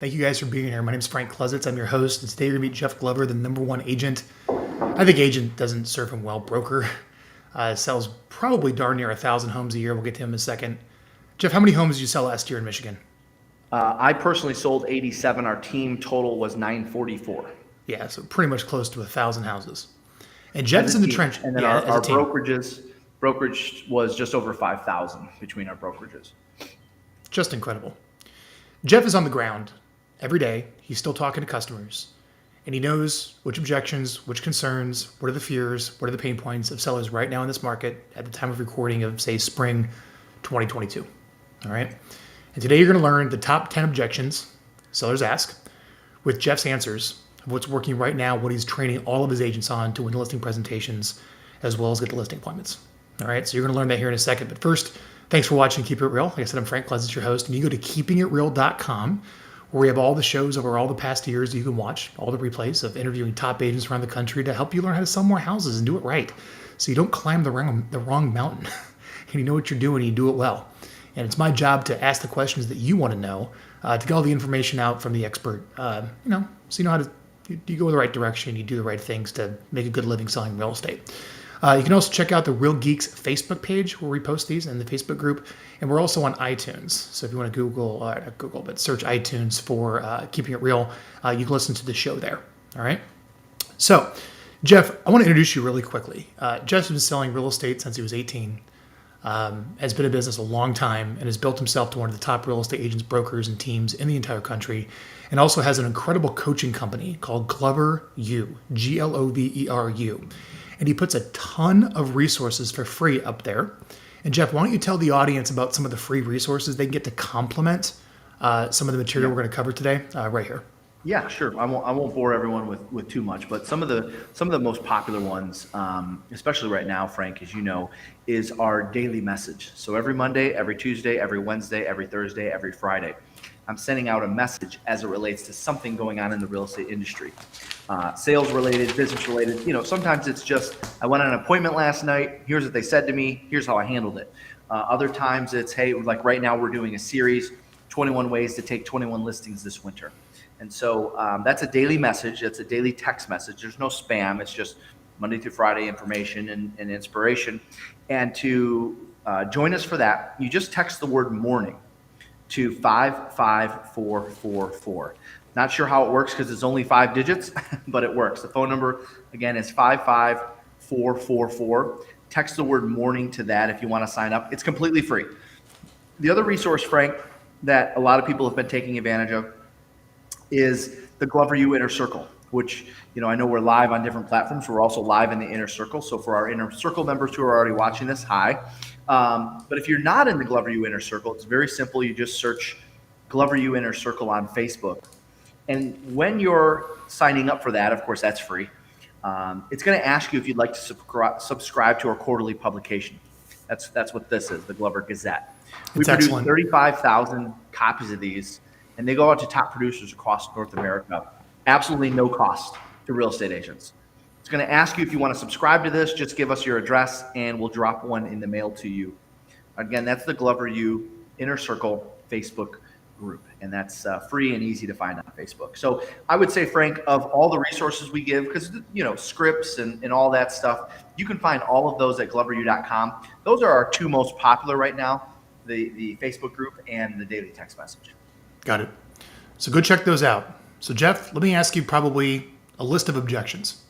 Thank you guys for being here. My name is Frank Klesitz. I'm your host, and today you're going to meet Jeff Glover, the #1 agent. I think agent doesn't serve him well. Broker sells probably darn near 1,000 homes a year. We'll get to him in a second. Jeff, how many homes did you sell last year in Michigan? I personally sold 87. Our team total was 944. Yeah, so pretty much close to 1,000 houses. And Jeff is in the team. trench. And then yeah, our brokerage was just over 5,000 between our brokerages. Just incredible. Jeff is on the ground every day. He's still talking to customers, and he knows which objections, which concerns, what are the fears, what are the pain points of sellers right now in this market at the time of recording of, say, spring 2022. All right. And today you're going to learn the top 10 objections sellers ask with Jeff's answers of what's working right now, what he's training all of his agents on to win the listing presentations, as well as get the listing appointments. All right. So you're going to learn that here in a second. But first, thanks for watching Keep It Real. Like I said, I'm Frank Klesitz, your host, and you go to keepingitreal.com, where we have all the shows over all the past years that you can watch, all the replays of interviewing top agents around the country to help you learn how to sell more houses and do it right, so you don't climb the wrong mountain, and you know what you're doing, and you do it well. And it's my job to ask the questions that you want to know, to get all the information out from the expert, so you know how to you go in the right direction, you do the right things to make a good living selling real estate. You can also check out the Real Geeks Facebook page where we post these in the Facebook group. And we're also on iTunes. So if you want to search iTunes for Keeping It Real, you can listen to the show there. All right. So, Jeff, I want to introduce you really quickly. Jeff's been selling real estate since he was 18, has been in business a long time, and has built himself to one of the top real estate agents, brokers, and teams in the entire country, and also has an incredible coaching company called Glover U, Gloveru. And he puts a ton of resources for free up there. And Jeff, why don't you tell the audience about some of the free resources they can get to complement some of the material we're going to cover today right here. Yeah, sure. I won't bore everyone with too much, but some of the most popular ones, especially right now, Frank, as you know, is our daily message. So every Monday, every Tuesday, every Wednesday, every Thursday, every Friday, I'm sending out a message as it relates to something going on in the real estate industry. Sales related, business related. Sometimes it's just, I went on an appointment last night. Here's what they said to me. Here's how I handled it. Other times it's, hey, like right now we're doing a series, 21 ways to take 21 listings this winter. And so that's a daily message. It's a daily text message. There's no spam. It's just Monday through Friday information and inspiration. And to join us for that, you just text the word morning to 55444. Not sure how it works because it's only 5 digits, but it works. The phone number, again, is 55444. Text the word morning to that if you want to sign up. It's completely free. The other resource, Frank, that a lot of people have been taking advantage of is the Glover U Inner Circle, which, I know we're live on different platforms. We're also live in the Inner Circle. So for our Inner Circle members who are already watching this, hi. But if you're not in the Glover U Inner Circle, it's very simple. You just search Glover U Inner Circle on Facebook. And when you're signing up for that, of course, that's free. It's going to ask you if you'd like to subscribe to our quarterly publication. That's what this is, the Glover Gazette. We produce 35,000 copies of these, and they go out to top producers across North America. Absolutely no cost to real estate agents. It's going to ask you if you want to subscribe to this. Just give us your address, and we'll drop one in the mail to you. Again, that's the Glover U Inner Circle Facebook group, and that's free and easy to find on Facebook. So I would say, Frank, of all the resources we give, because scripts and all that stuff, you can find all of those at gloveru.com. Those are our two most popular right now, the Facebook group and the daily text message. Got it. So go check those out. So Jeff, let me ask you probably a list of objections.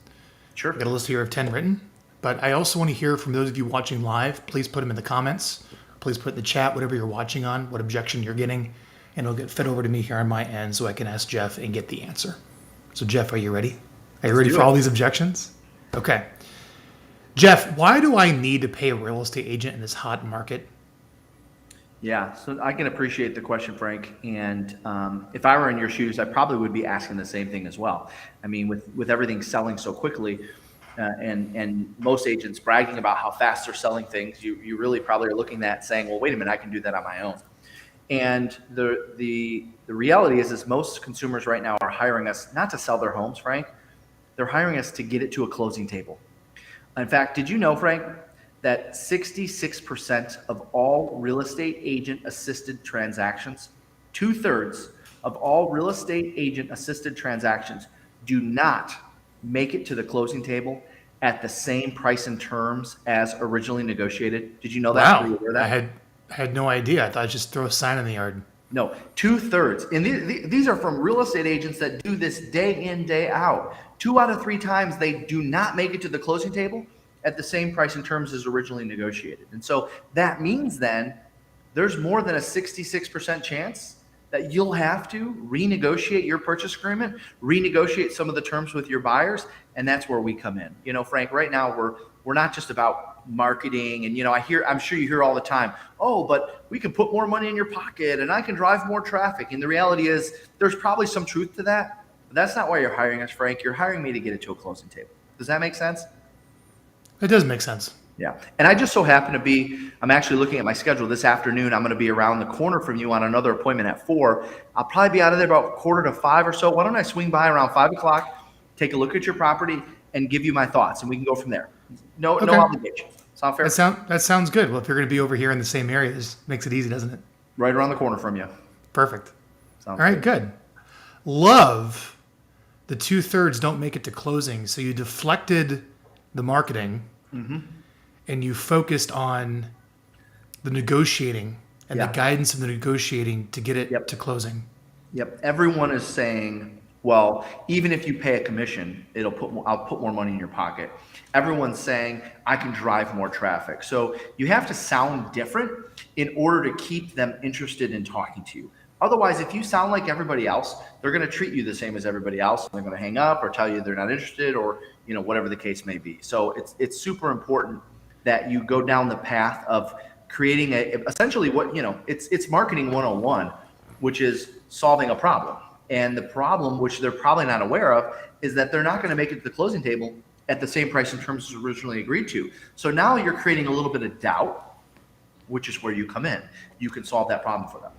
Sure. I got a list here of 10 written, but I also want to hear from those of you watching live. Please put them in the comments. Please put in the chat whatever you're watching on, what objection you're getting, and it'll get fed over to me here on my end so I can ask Jeff and get the answer. So Jeff, are you ready? Are you ready for all these objections? Okay. Jeff, why do I need to pay a real estate agent in this hot market? Yeah, so I can appreciate the question, Frank. And if I were in your shoes, I probably would be asking the same thing as well. I mean, with everything selling so quickly, and most agents bragging about how fast they're selling things, you really probably are looking at saying, well, wait a minute, I can do that on my own. And the reality is most consumers right now are hiring us not to sell their homes, Frank. They're hiring us to get it to a closing table. In fact, did you know, Frank, that 66% of all real estate agent assisted transactions, 2/3, of all real estate agent assisted transactions do not make it to the closing table at the same price and terms as originally negotiated. Did you know that? Were you Wow. aware of that? I had no idea. I thought I'd just throw a sign in the yard. No, 2/3. And these are from real estate agents that do this day in, day out. 2 out of 3 times they do not make it to the closing table at the same price and terms as originally negotiated. And so that means then there's more than a 66% chance that you'll have to renegotiate your purchase agreement, renegotiate some of the terms with your buyers, and that's where we come in. You know, Frank, right now we're not just about marketing, and I'm sure you hear all the time, oh, but we can put more money in your pocket and I can drive more traffic. And the reality is there's probably some truth to that, but that's not why you're hiring us, Frank. You're hiring me to get it to a closing table. Does that make sense? It does make sense. Yeah. And I just so happen to be, I'm actually looking at my schedule this afternoon. I'm going to be around the corner from you on another appointment at 4. I'll probably be out of there about 4:45 or so. Why don't I swing by around 5 o'clock, take a look at your property and give you my thoughts, and we can go from there. No obligation. Sound fair? That sounds good. Well, if you're going to be over here in the same area, this makes it easy, doesn't it? Right around the corner from you. Perfect. Sounds All right, good. Love the 2/3 don't make it to closing. So you deflected the marketing and you focused on the negotiating and the guidance of the negotiating to get it to closing. Yep. Everyone is saying, well, even if you pay a commission, I'll put more money in your pocket. Everyone's saying I can drive more traffic. So you have to sound different in order to keep them interested in talking to you. Otherwise, if you sound like everybody else, they're going to treat you the same as everybody else. And they're going to hang up or tell you they're not interested, or whatever the case may be. So it's super important that you go down the path of creating essentially it's marketing 101, which is solving a problem. And the problem, which they're probably not aware of, is that they're not going to make it to the closing table at the same price and terms as originally agreed to. So now you're creating a little bit of doubt, which is where you come in. You can solve that problem for them.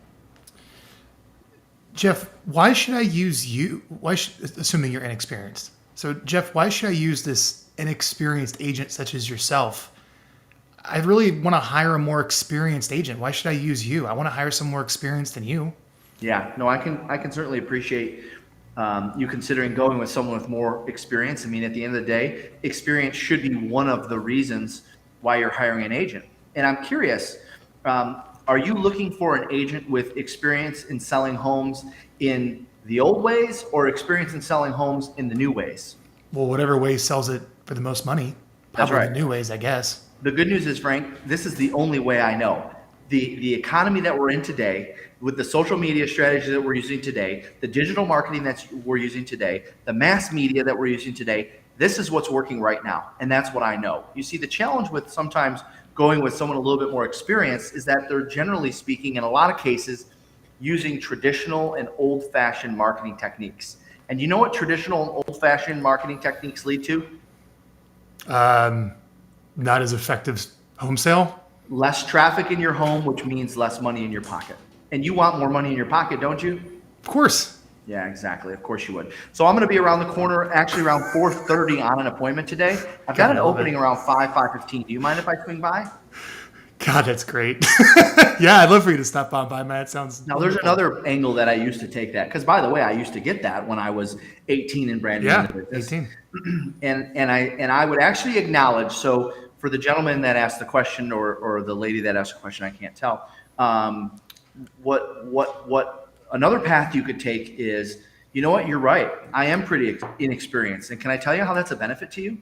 Jeff, why should I use you? Assuming you're inexperienced. So Jeff, why should I use this inexperienced agent such as yourself? I really want to hire a more experienced agent. Why should I use you? I want to hire some more experienced than you. Yeah, no, I can certainly appreciate you considering going with someone with more experience. I mean, at the end of the day, experience should be one of the reasons why you're hiring an agent. And I'm curious, are you looking for an agent with experience in selling homes in the old ways or experience in selling homes in the new ways? Well, whatever way sells it for the most money. That's Probably right. the new ways, I guess. The good news is, Frank, this is the only way I know. The economy that we're in today, with the social media strategy that we're using today, the digital marketing that we're using today, the mass media that we're using today, this is what's working right now. And that's what I know. You see, the challenge with sometimes going with someone a little bit more experienced is that they're generally speaking, in a lot of cases, using traditional and old-fashioned marketing techniques. And you know what traditional and old-fashioned marketing techniques lead to? Not as effective home sale. Less traffic in your home, which means less money in your pocket. And you want more money in your pocket, don't you? Of course. Yeah, exactly. Of course you would. So I'm going to be around the corner, actually around 4:30 on an appointment today. I've got an opening around 5:15. Do you mind if I swing by? God, that's great. Yeah, I'd love for you to stop on by, man. It sounds Now, there's another angle that I used to take that. Because, by the way, I used to get that when I was 18 and brand new in the business. 18. And I would actually acknowledge, so for the gentleman that asked the question or the lady that asked the question, I can't tell, what another path you could take is, you know what, you're right. I am pretty inexperienced. And can I tell you how that's a benefit to you?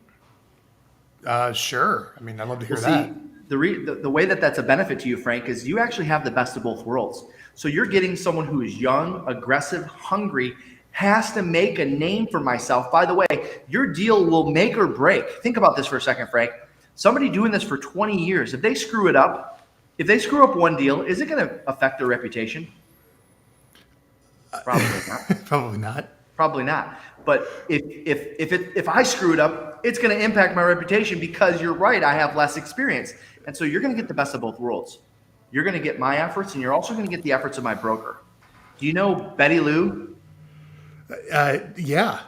Sure. I mean, I'd love to hear Well, that. see, the way that's a benefit to you, Frank, is you actually have the best of both worlds. So you're getting someone who is young, aggressive, hungry, has to make a name for myself. By the way, your deal will make or break. Think about this for a second, Frank. Somebody doing this for 20 years, if they screw up one deal, is it going to affect their reputation? Probably not. Probably not. Probably not. But if I screw it up, it's going to impact my reputation because you're right, I have less experience. And so you're going to get the best of both worlds. You're going to get my efforts, and you're also going to get the efforts of my broker. Do you know Betty Lou? Yeah.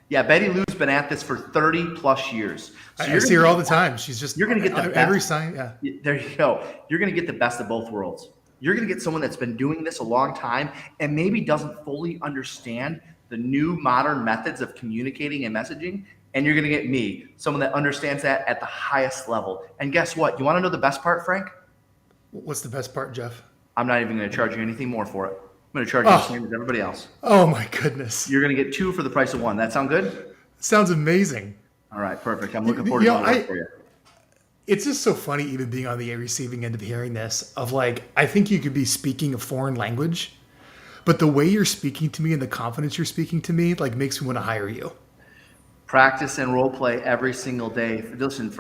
Yeah, Betty Lou's been at this for 30 plus years. So I see her all the time. She's just you're going to get the best. every sign. Yeah. There you go. You're going to get the best of both worlds. You're going to get someone that's been doing this a long time and maybe doesn't fully understand the new modern methods of communicating and messaging. And you're going to get me, someone that understands that at the highest level. And guess what? You want to know the best part, Frank? What's the best part, Jeff? I'm not even going to charge you anything more for it. I'm going to charge you the same as everybody else. Oh my goodness. You're going to get 2 for the price of 1. That sound good? Sounds amazing. All right, perfect. I'm looking forward to doing it for you. It's just so funny even being on the receiving end of hearing this of like, I think you could be speaking a foreign language, but the way you're speaking to me and the confidence you're speaking to me like makes me want to hire you. Practice and role play every single day. Listen,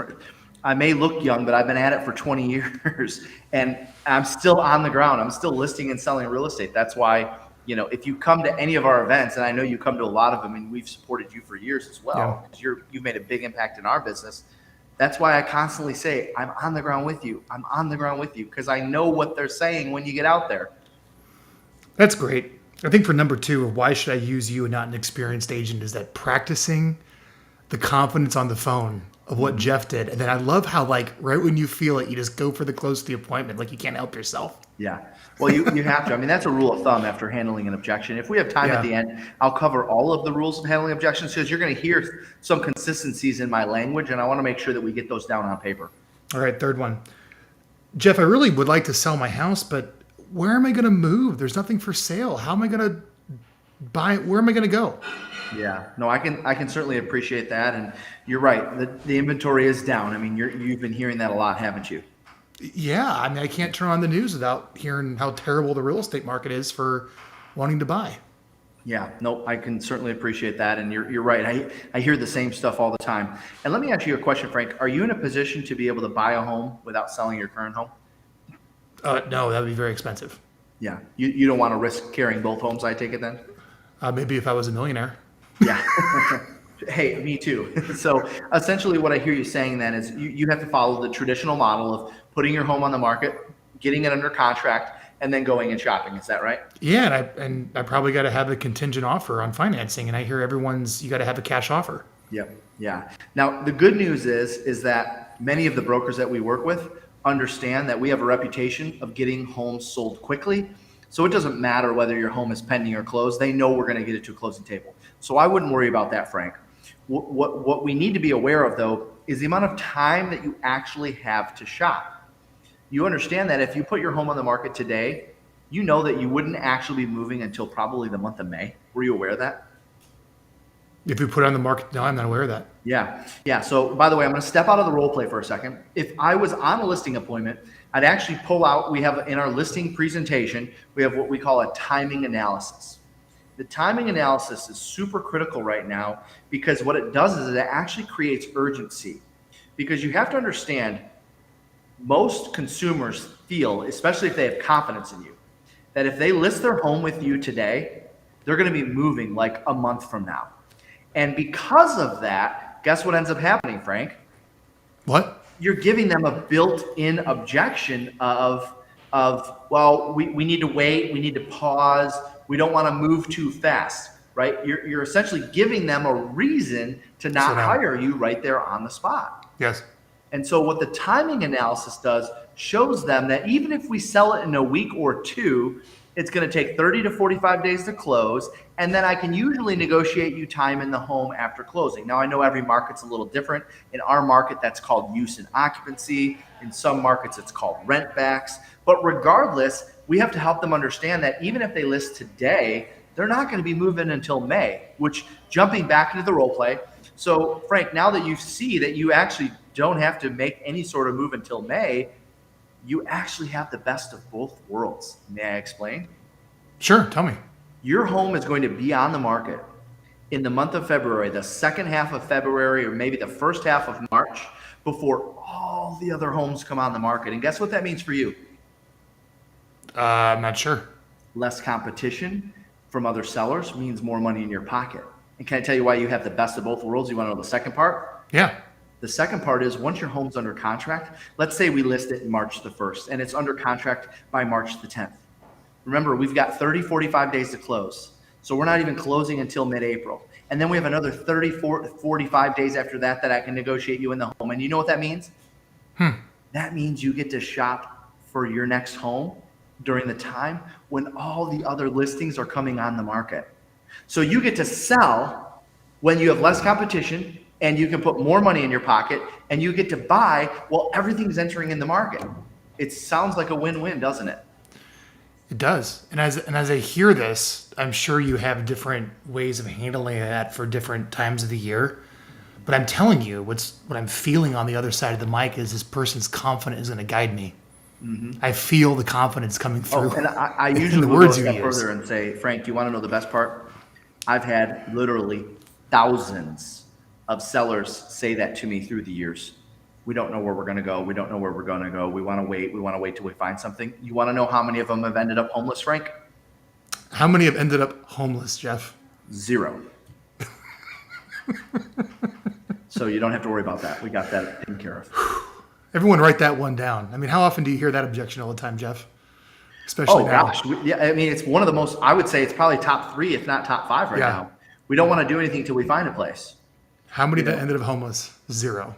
I may look young, but I've been at it for 20 years and I'm still on the ground. I'm still listing and selling real estate. That's why, you know, if you come to any of our events, and I know you come to a lot of them and we've supported you for years as well, because you've made a big impact in our business. That's why I constantly say, I'm on the ground with you. I'm on the ground with you because I know what they're saying when you get out there. That's great. I think for number 2, why should I use you and not an experienced agent, is that practicing the confidence on the phone of what Jeff did. And then I love how like right when you feel it, you just go for the close to the appointment. Like you can't help yourself. Yeah. Well, you have to. I mean, that's a rule of thumb after handling an objection. If we have time at the end, I'll cover all of the rules of handling objections because you're going to hear some consistencies in my language, and I want to make sure that we get those down on paper. All right, 3rd one. Jeff, I really would like to sell my house, but where am I going to move? There's nothing for sale. How am I going to buy it? Where am I going to go? Yeah, no, I can certainly appreciate that. And you're right. The inventory is down. I mean, you've been hearing that a lot, haven't you? Yeah, I mean, I can't turn on the news without hearing how terrible the real estate market is for wanting to buy. Yeah, no, I can certainly appreciate that. And you're right. I hear the same stuff all the time. And let me ask you a question, Frank. Are you in a position to be able to buy a home without selling your current home? No, that would be very expensive. Yeah, you don't want to risk carrying both homes, I take it then? Maybe if I was a millionaire. Yeah. Hey, me too. So essentially what I hear you saying then is you have to follow the traditional model of putting your home on the market, getting it under contract, and then going and shopping. Is that right? Yeah, and I probably got to have a contingent offer on financing, and I hear you got to have a cash offer. Yep. Yeah. Now, the good news is that many of the brokers that we work with understand that we have a reputation of getting homes sold quickly. So it doesn't matter whether your home is pending or closed. They know we're going to get it to a closing table. So I wouldn't worry about that, Frank. What we need to be aware of, though, is the amount of time that you actually have to shop. You understand that if you put your home on the market today, you know that you wouldn't actually be moving until probably the month of May. Were you aware of that? If we put it on the market, no, I'm not aware of that. Yeah. So by the way, I'm going to step out of the role play for a second. If I was on a listing appointment, I'd actually pull out, we have in our listing presentation, we have what we call a timing analysis. The timing analysis is super critical right now because what it does is it actually creates urgency. Because you have to understand, most consumers feel, especially if they have confidence in you, that if they list their home with you today, they're going to be moving like a month from now. And because of that, guess what ends up happening, Frank? What? You're giving them a built-in objection of well, we need to wait, we need to pause, we don't want to move too fast, right? You're essentially giving them a reason to not hire you right there on the spot. Yes. And so what the timing analysis does shows them that even if we sell it in a week or two, it's going to take 30 to 45 days to close. And then I can usually negotiate you time in the home after closing. Now, I know every market's a little different. In our market, that's called use and occupancy. In some markets, it's called rent backs. But regardless, we have to help them understand that even if they list today, they're not going to be moving until May, which, jumping back into the role play. So Frank, now that you see that you actually don't have to make any sort of move until May, you actually have the best of both worlds. May I explain? Sure, tell me. Your home is going to be on the market in the month of February, the second half of February, or maybe the first half of March, before all the other homes come on the market. And guess what that means for you? I'm not sure. Less competition from other sellers means more money in your pocket. And can I tell you why you have the best of both worlds? You want to know the second part? Yeah. The second part is once your home's under contract, let's say we list it March the 1st and it's under contract by March the 10th. Remember, we've got 30, 45 days to close. So we're not even closing until mid-April. And then we have another 30, 45 days after that I can negotiate you in the home. And you know what that means? That means you get to shop for your next home during the time when all the other listings are coming on the market. So you get to sell when you have less competition and you can put more money in your pocket, and you get to buy while everything's entering in the market. It sounds like a win-win, doesn't it? It does. And as I hear this, I'm sure you have different ways of handling that for different times of the year. But I'm telling you, what I'm feeling on the other side of the mic is this person's confidence is going to guide me. I feel the confidence coming through. And I usually will go a step further and say, Frank, do you want to know the best part? I've had literally thousands of sellers say that to me through the years. We don't know where we're going to go. We don't know where we're going to go. We want to wait. We want to wait till we find something. You want to know how many of them have ended up homeless, Frank? How many have ended up homeless, Jeff? 0. So you don't have to worry about that. We got that taken care of. Everyone write that one down. I mean, how often do you hear that objection all the time, Jeff? Especially now. Gosh. Yeah, I mean, it's one of the most, I would say it's probably top 3, if not top 5 right now. We don't want to do anything until we find a place. How many that ended up homeless? 0.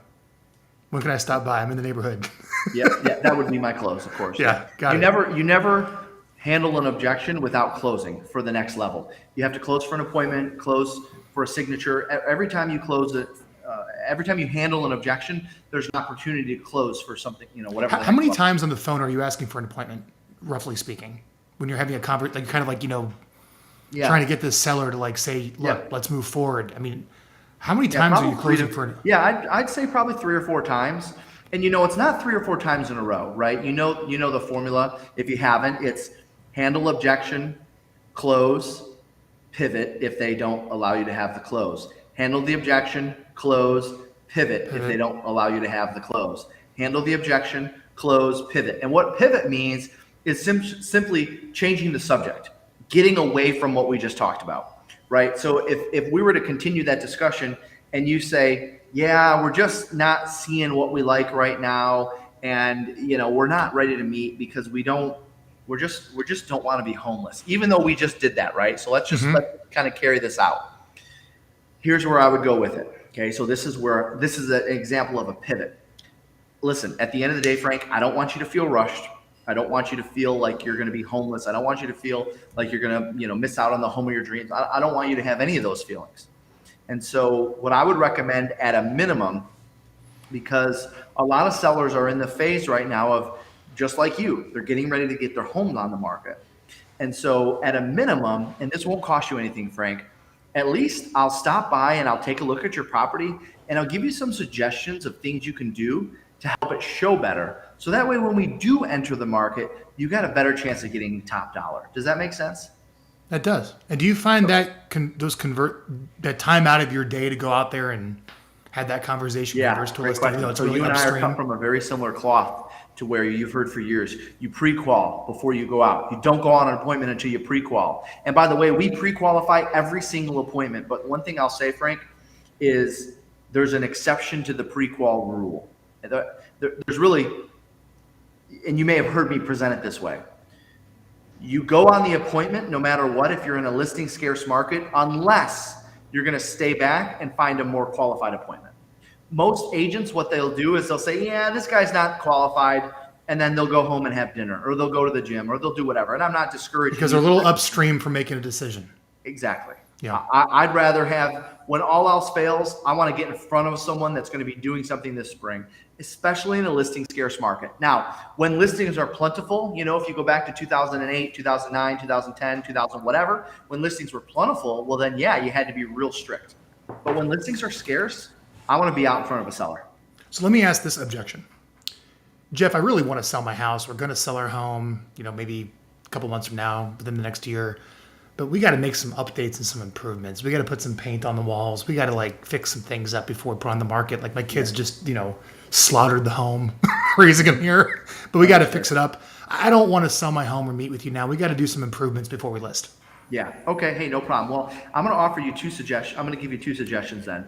When can I stop by? I'm in the neighborhood. Yeah, that would be my close, of course. Got it. You never handle an objection without closing for the next level. You have to close for an appointment, close for a signature. Every time you close it, every time you handle an objection, there's an opportunity to close for something, whatever. How many times on the phone are you asking for an appointment, roughly speaking, when you're having a conversation, trying to get this seller to say, look, let's move forward? I mean, how many times are you closing for an? Yeah, I'd say probably 3 or 4 times. And it's not 3 or 4 times in a row, right? You know the formula. If you haven't, it's handle objection, close, pivot if they don't allow you to have the close. Handle the objection, close, pivot if they don't allow you to have the close. Handle the objection, close, pivot. And what pivot means is simply changing the subject, getting away from what we just talked about. Right. So if we were to continue that discussion and you say, yeah, we're just not seeing what we like right now. And, we're not ready to meet because we just don't want to be homeless, even though we just did that. Right. So let's kind of carry this out. Here's where I would go with it. Okay. So this is an example of a pivot. Listen, at the end of the day, Frank, I don't want you to feel rushed. I don't want you to feel like you're going to be homeless. I don't want you to feel like you're going to, miss out on the home of your dreams. I don't want you to have any of those feelings. And so what I would recommend at a minimum, because a lot of sellers are in the phase right now of just like you, they're getting ready to get their homes on the market. And so at a minimum, and this won't cost you anything, Frank, at least I'll stop by and I'll take a look at your property and I'll give you some suggestions of things you can do to help it show better. So that way, when we do enter the market, you got a better chance of getting top dollar. Does that make sense? That does. And do you find that convert that time out of your day to go out there and have that conversation? Yeah, great question. So you and I are come from a very similar cloth to where you've heard for years. You pre-qual before you go out. You don't go on an appointment until you pre-qual. And by the way, we pre-qualify every single appointment. But one thing I'll say, Frank, is there's an exception to the pre-qual rule. There's really, and you may have heard me present it this way. You go on the appointment no matter what if you're in a listing scarce market, unless you're going to stay back and find a more qualified appointment. Most agents, what they'll do is they'll say, yeah, this guy's not qualified, and then they'll go home and have dinner, or they'll go to the gym, or they'll do whatever. And I'm not discouraging because they're a little upstream from making a decision. Exactly. Yeah. I'd rather have, when all else fails, I want to get in front of someone that's going to be doing something this spring, especially in a listing scarce market. Now, when listings are plentiful, if you go back to 2008, 2009, 2010, 2000, whatever, when listings were plentiful, well then, yeah, you had to be real strict. But when listings are scarce, I want to be out in front of a seller. So let me ask this objection. Jeff, I really want to sell my house. We're going to sell our home, maybe a couple months from now, within the next year. But we got to make some updates and some improvements. We got to put some paint on the walls. We got to fix some things up before we put on the market. Like my kids just, slaughtered the home, raising them here. But we got to fix it up. I don't want to sell my home or meet with you now. We got to do some improvements before we list. Yeah. Okay. Hey, no problem. Well, I'm going to offer you 2 suggestions. I'm going to give you 2 suggestions then.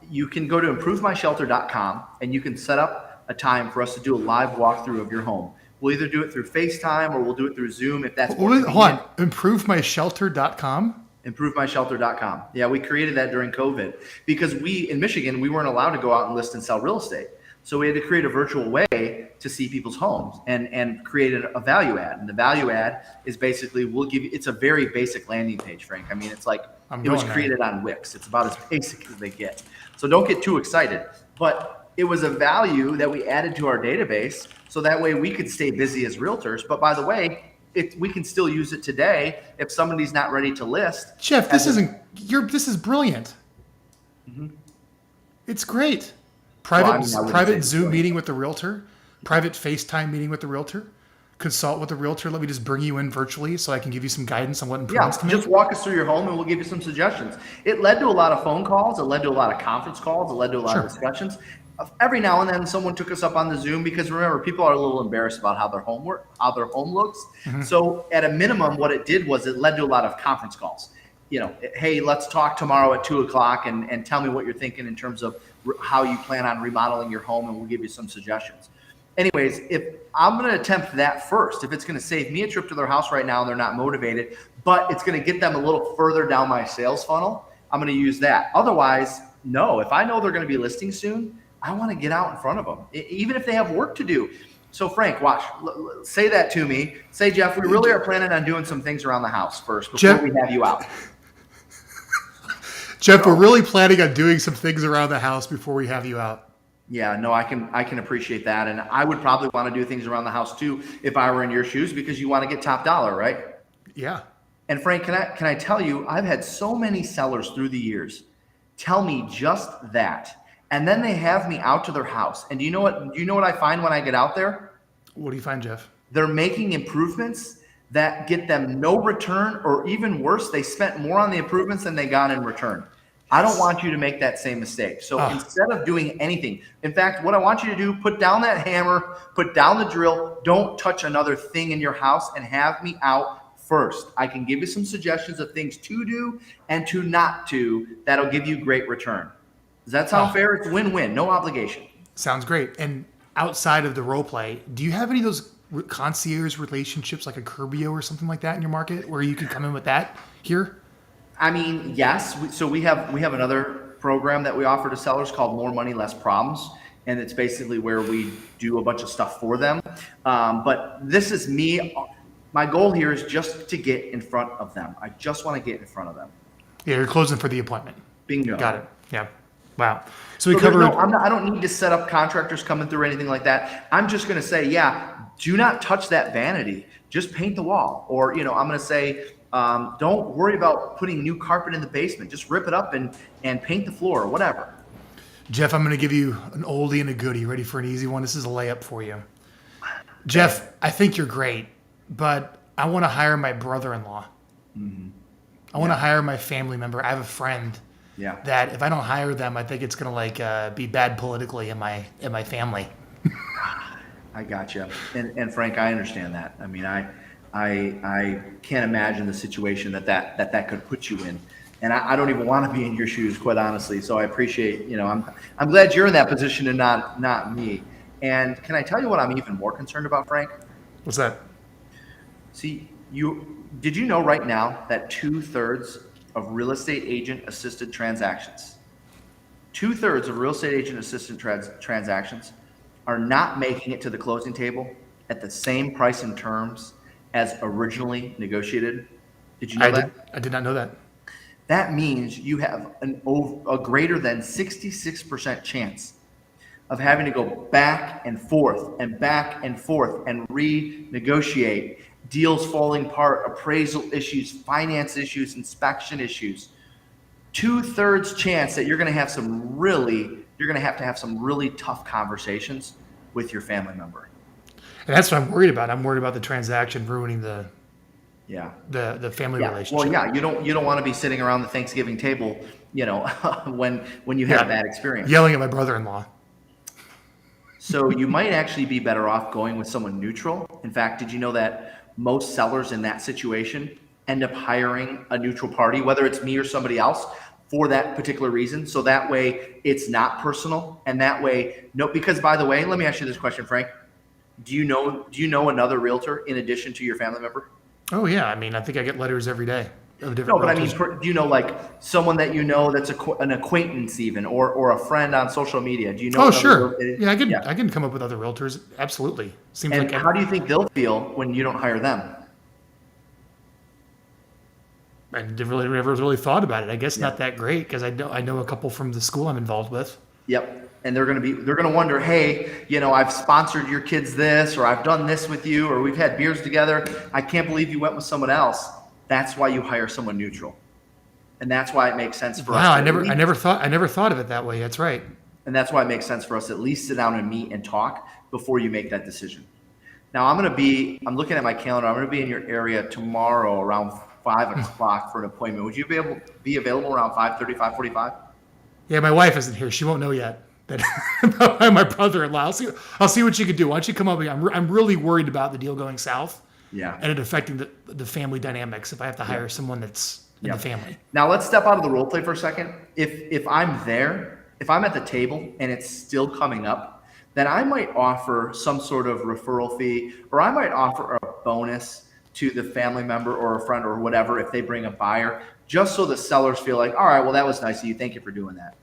You can go to improvemyshelter.com and you can set up a time for us to do a live walkthrough of your home. We'll either do it through FaceTime or we'll do it through Zoom if that's more convenient. Hold on. Improvemyshelter.com? Improvemyshelter.com. Yeah, we created that during COVID because in Michigan, we weren't allowed to go out and list and sell real estate. So we had to create a virtual way to see people's homes and create a value add. And the value add is basically, we'll give you, it's a very basic landing page, Frank. I mean, it's like, it was created on Wix. It's about as basic as they get. So don't get too excited. But it was a value that we added to our database. So that way we could stay busy as realtors. But by the way, we can still use it today if somebody's not ready to list. Jeff, this is brilliant. Mm-hmm. It's great. Private Zoom meeting with the realtor, private FaceTime meeting with the realtor, consult with the realtor. Let me just bring you in virtually so I can give you some guidance on what improvements to make. Just walk us through your home and we'll give you some suggestions. It led to a lot of phone calls. It led to a lot of conference calls. It led to a lot of discussions. Every now and then someone took us up on the Zoom because remember, people are a little embarrassed about how their home looks. Mm-hmm. So at a minimum, what it did was it led to a lot of conference calls. Hey, let's talk tomorrow at 2:00 and tell me what you're thinking in terms of how you plan on remodeling your home, and we'll give you some suggestions. Anyways, if I'm going to attempt that first, if it's going to save me a trip to their house right now and they're not motivated, but it's going to get them a little further down my sales funnel, I'm going to use that. Otherwise, no. If I know they're going to be listing soon, I want to get out in front of them, even if they have work to do. So Frank, watch, say that to me. Say, Jeff, we really are planning on doing some things around the house first before we have you out. Jeff, we're really planning on doing some things around the house before we have you out. Yeah, no, I can appreciate that. And I would probably want to do things around the house too if I were in your shoes, because you want to get top dollar, right? Yeah. And Frank, can I tell you, I've had so many sellers through the years tell me just that. And then they have me out to their house. And do you know what I find when I get out there? What do you find, Jeff? They're making improvements that get them no return, or even worse, they spent more on the improvements than they got in return. I don't want you to make that same mistake. So instead of doing anything, in fact, what I want you to do, put down that hammer, put down the drill, don't touch another thing in your house, and have me out first. I can give you some suggestions of things to do and to not do that'll give you great return. Does that sound fair? It's win-win, no obligation. Sounds great. And outside of the role play, do you have any of those concierge relationships like a Curbio or something like that in your market where you can come in with that here? I mean, yes. So we have another program that we offer to sellers called More Money, Less Problems. And it's basically where we do a bunch of stuff for them. But this is me. My goal here is just to get in front of them. I just want to get in front of them. Yeah, you're closing for the appointment. Bingo. Got it. Yeah. Wow. So we covered. I don't need to set up contractors coming through or anything like that. I'm just going to say, do not touch that vanity. Just paint the wall. Or, I'm going to say, don't worry about putting new carpet in the basement. Just rip it up and paint the floor or whatever. Jeff, I'm going to give you an oldie and a goodie. Ready for an easy one? This is a layup for you. Jeff, I think you're great, but I want to hire my brother-in-law. Mm-hmm. I want to hire my family member. I have a friend that if I don't hire them, I think it's going to be bad politically in my family. I got you. And Frank, I understand that. I mean, I can't imagine the situation that could put you in. And I don't even want to be in your shoes, quite honestly. So I appreciate, I'm glad you're in that position and not me. And can I tell you what I'm even more concerned about, Frank? What's that? See, did you know right now that 2/3 of real estate agent assisted transactions, 2/3 of real estate agent assisted transactions are not making it to the closing table at the same price and terms as originally negotiated? Did you know that? I did not know that. That means you have a greater than 66% chance of having to go back and forth and renegotiate, deals falling apart, appraisal issues, finance issues, inspection issues. 2/3 chance that you're going to have to have some really tough conversations with your family member. And that's what I'm worried about. I'm worried about the transaction ruining the family relationship. Well, you don't want to be sitting around the Thanksgiving table, when you have a bad experience. Yelling at my brother-in-law. So you might actually be better off going with someone neutral. In fact, did you know that most sellers in that situation end up hiring a neutral party, whether it's me or somebody else, for that particular reason? So that way it's not personal. And that way, because by the way, let me ask you this question, Frank. Do you know another realtor in addition to your family member? Oh yeah. I mean, I think I get letters every day. of No, different but I mean, realtors. do you know like someone that you know that's an acquaintance even, or a friend on social media? Do you know Oh, another real sure. estate? Yeah, Yeah. I can come up with other realtors. Absolutely. Seems And like how do you think they'll feel when you don't hire them? I never really thought about it. I guess Yeah. not that great because I know a couple from the school I'm involved with. Yep. And they're gonna wonder, hey, I've sponsored your kids this, or I've done this with you, or we've had beers together. I can't believe you went with someone else. That's why you hire someone neutral. And that's why it makes sense for us Wow, to at least I never thought of it that way. That's right. and that's why it makes sense for us to at least sit down and meet and talk before you make that decision. Now I'm looking at my calendar. I'm gonna be in your area tomorrow around 5 o'clock for an appointment. Would you be available around 5:30, 5:45? Yeah, my wife isn't here. She won't know yet that I'm my brother-in-law. I'll see what she could do. Why don't you come up? I'm really worried about the deal going south Yeah. and it affecting the family dynamics if I have to hire someone that's in Yeah. the family. Now let's step out of the role play for a second. If I'm there, if I'm at the table and it's still coming up, then I might offer some sort of referral fee, or I might offer a bonus to the family member or a friend or whatever if they bring a buyer, just so the sellers feel like, all right, well, that was nice of you. Thank you for doing that.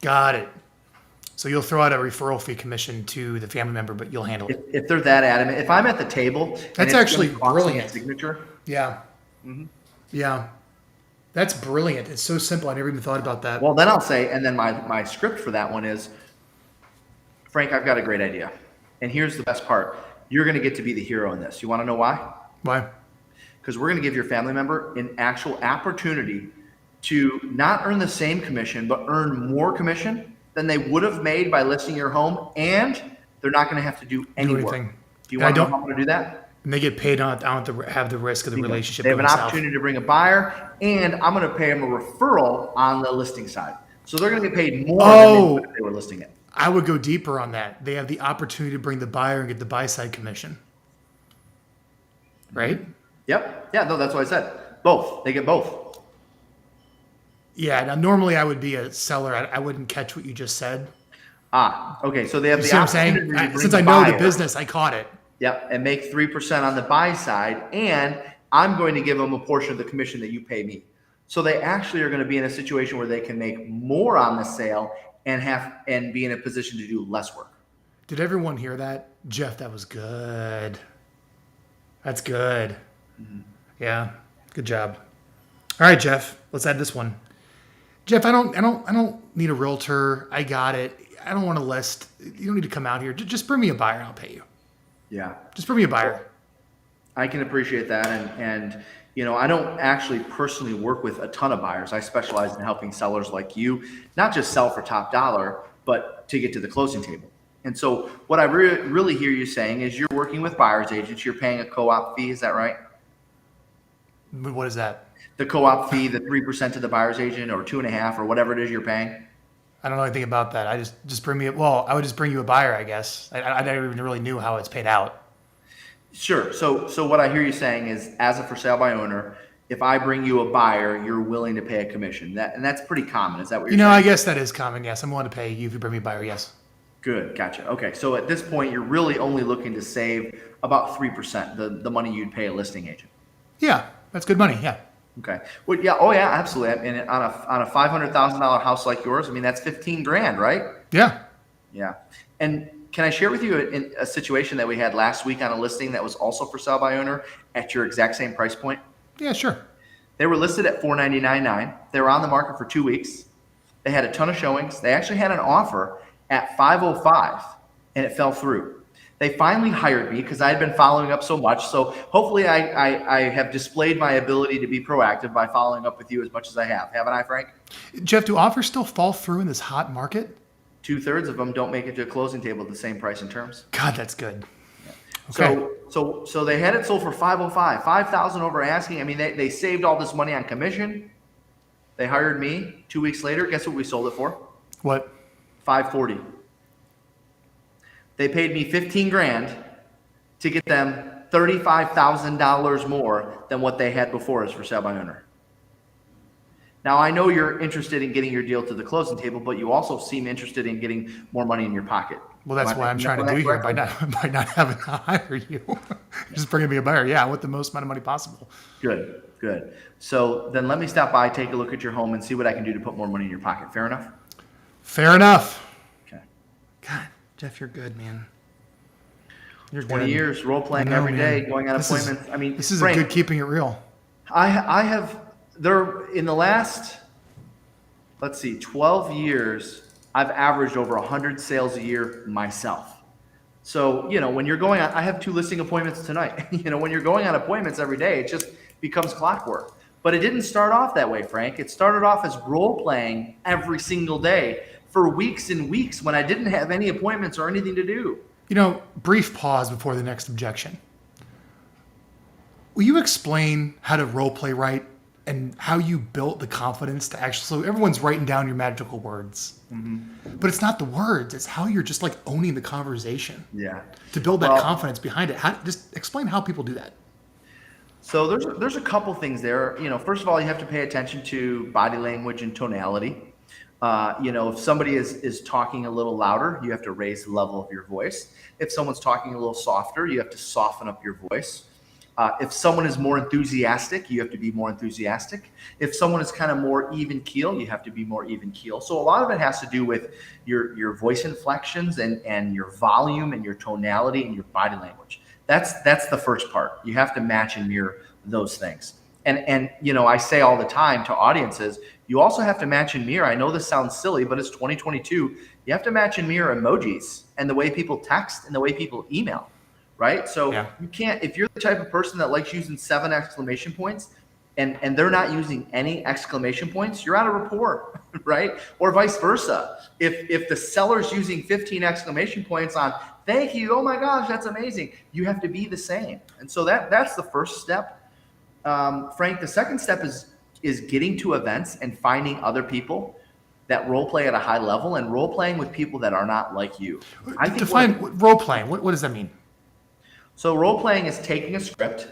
Got it. So you'll throw out a referral fee commission to the family member, but you'll handle it. If they're that adamant, if I'm at the table, and That's it's actually gonna cost them a brilliant. signature. Yeah. Yeah. That's brilliant. It's so simple. I never even thought about that. Well, then I'll say, and then my script for that one is, Frank, I've got a great idea. And here's the best part. You're going to get to be the hero in this. You want to know why? Why? Because we're going to give your family member an actual opportunity to not earn the same commission, but earn more commission than they would have made by listing your home. And they're not going to have to do any work. anything. Do you And I want to know don't- how I'm going to do that? And they get paid on it. I don't have to have the risk of the relationship They have an going south. opportunity to bring a buyer, and I'm going to pay them a referral on the listing side. So they're going to get paid more than they would if they were listing it. I would go deeper on that. They have the opportunity to bring the buyer and get the buy side commission. Right? Yep. Yeah, no, that's what I said. Both. They get both. Yeah. Now, normally I would be a seller. I wouldn't catch what you just said. Okay. So they have You the see what I'm saying? opportunity to bring Since the I know the buyer. business, I caught it. Yep, and make 3% on the buy side, and I'm going to give them a portion of the commission that you pay me. So they actually are going to be in a situation where they can make more on the sale and be in a position to do less work. Did everyone hear that? Jeff, that was good. That's good. Yeah. Good job. All right, Jeff, let's add this one. Jeff, I don't need a realtor. I got it. I don't want to list. You don't need to come out here. Just bring me a buyer and I'll pay you. Yeah, Just bring me a buyer. I can appreciate that, and I don't actually personally work with a ton of buyers. I specialize in helping sellers like you not just sell for top dollar, but to get to the closing table. And so what I really hear you saying is you're working with buyer's agents. You're paying a co-op fee. Is that right? What is that? The co-op fee, the 3% to the buyer's agent, or 2.5%, or whatever it is you're paying. I don't know anything about that. I just bring me. I would just bring you a buyer, I guess. I never even really knew how it's paid out. Sure. So what I hear you saying is, as a for sale by owner, if I bring you a buyer, you're willing to pay a commission. That's pretty common. Is that what you're saying? I guess that is common. Yes, I'm willing to pay you if you bring me a buyer. Yes. Good. Gotcha. Okay. So at this point, you're really only looking to save about 3%, the money you'd pay a listing agent. Yeah, that's good money. Yeah. Okay. Well, yeah. Oh, yeah. Absolutely. And on a $500,000 house like yours, I mean, that's 15 grand, right? Yeah. Yeah. And can I share with you a situation that we had last week on a listing that was also for sale by owner at your exact same price point? Yeah. Sure. They were listed at $499,900. They were on the market for 2 weeks. They had a ton of showings. They actually had an offer at $505, and it fell through. They finally hired me because I had been following up so much. So hopefully I have displayed my ability to be proactive by following up with you as much as I have. Haven't I, Frank? Jeff, do offers still fall through in this hot market? 2/3 of them don't make it to a closing table at the same price and terms. God, that's good. Okay. So they had it sold for $505, $5,000 over asking. I mean, they saved all this money on commission. They hired me 2 weeks later. Guess what we sold it for? What? $540. They paid me 15 grand to get them $35,000 more than what they had before as for sale by owner. Now, I know you're interested in getting your deal to the closing table, but you also seem interested in getting more money in your pocket. Well, that's what I'm trying to do here by not having to hire you. Just bringing me a buyer. Yeah, with the most amount of money possible. Good, good. So then let me stop by, take a look at your home, and see what I can do to put more money in your pocket. Fair enough? Fair enough. Okay. God, Jeff, you're good, man. You're 20 good. years, role playing every day, going on appointments. This is Frank, a good keeping it real. I have, in the last, let's see, 12 years, I've averaged over 100 sales a year myself. So, when you're going on, I have 2 listing appointments tonight. When you're going on appointments every day, it just becomes clockwork. But it didn't start off that way, Frank. It started off as role playing every single day for weeks and weeks when I didn't have any appointments or anything to do. Brief pause before the next objection. Will you explain how to role play right and how you built the confidence to actually, so everyone's writing down your magical words, but it's not the words, it's how you're just like owning the conversation. Yeah. To build that confidence behind it. Just explain how people do that. So there's a couple things there. First of all, you have to pay attention to body language and tonality. If somebody is talking a little louder, you have to raise the level of your voice. If someone's talking a little softer, you have to soften up your voice. If someone is more enthusiastic, you have to be more enthusiastic. If someone is kind of more even keel, you have to be more even keel. So a lot of it has to do with your voice inflections and your volume and your tonality and your body language. That's the first part. You have to match and mirror those things. And I say all the time to audiences, you also have to match and mirror. I know this sounds silly, but it's 2022. You have to match and mirror emojis and the way people text and the way people email. Right? So You can't, if you're the type of person that likes using 7 exclamation points and they're not using any exclamation points, you're out of rapport, right? Or vice versa. If the seller's using 15 exclamation points on thank you, oh my gosh, that's amazing, you have to be the same. And so that's the first step. Frank, the second step is getting to events and finding other people that role play at a high level and role playing with people that are not like you. I think define role playing. What does that mean? So role playing is taking a script.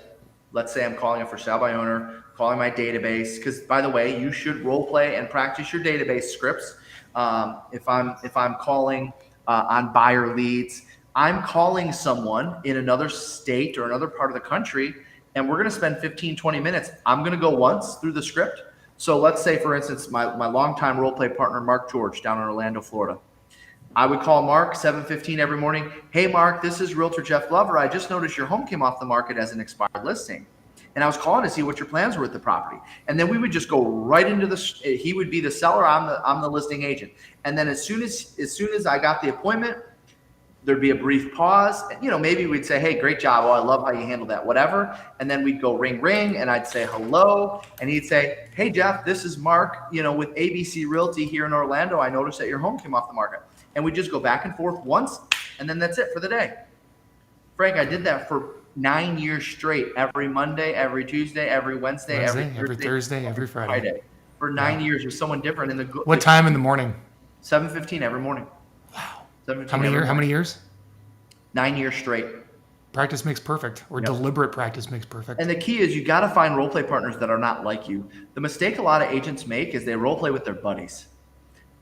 Let's say I'm calling a for sale by owner, calling my database. Because by the way, you should role play and practice your database scripts. If I'm calling on buyer leads, I'm calling someone in another state or another part of the country, and we're going to spend 15, 20 minutes. I'm going to go once through the script. So let's say, for instance, my longtime role play partner, Mark George, down in Orlando, Florida. I would call Mark 7:15 every morning. Hey, Mark, this is Realtor Jeff Glover. I just noticed your home came off the market as an expired listing. And I was calling to see what your plans were with the property. And then we would just go right into he would be the seller. I'm the listing agent. And then as soon as I got the appointment, there'd be a brief pause. Maybe we'd say, hey, great job. Oh, I love how you handled that, whatever. And then we'd go ring, ring. And I'd say hello. And he'd say, hey, Jeff, this is Mark, with ABC Realty here in Orlando. I noticed that your home came off the market. And we just go back and forth once, and then that's it for the day. Frank, I did that for 9 years straight, every Monday, every Tuesday, every Wednesday, every Thursday, every Friday. For 9 years with someone different. What time in the morning? 7:15 every morning. Wow. How many years? 9 years straight. Practice makes perfect, or deliberate practice makes perfect. And the key is you got to find role play partners that are not like you. The mistake a lot of agents make is they role play with their buddies.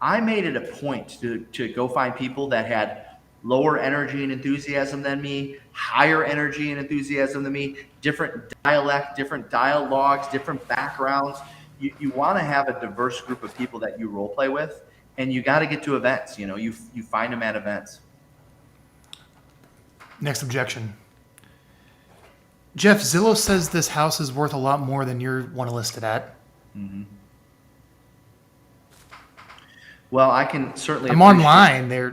I made it a point to go find people that had lower energy and enthusiasm than me, higher energy and enthusiasm than me, different dialect, different dialogues, different backgrounds. You want to have a diverse group of people that you role play with, and you got to get to events. You find them at events. Next objection. Jeff, Zillow says this house is worth a lot more than you want to list it at. Mm-hmm. Well, I can certainly. I'm online. I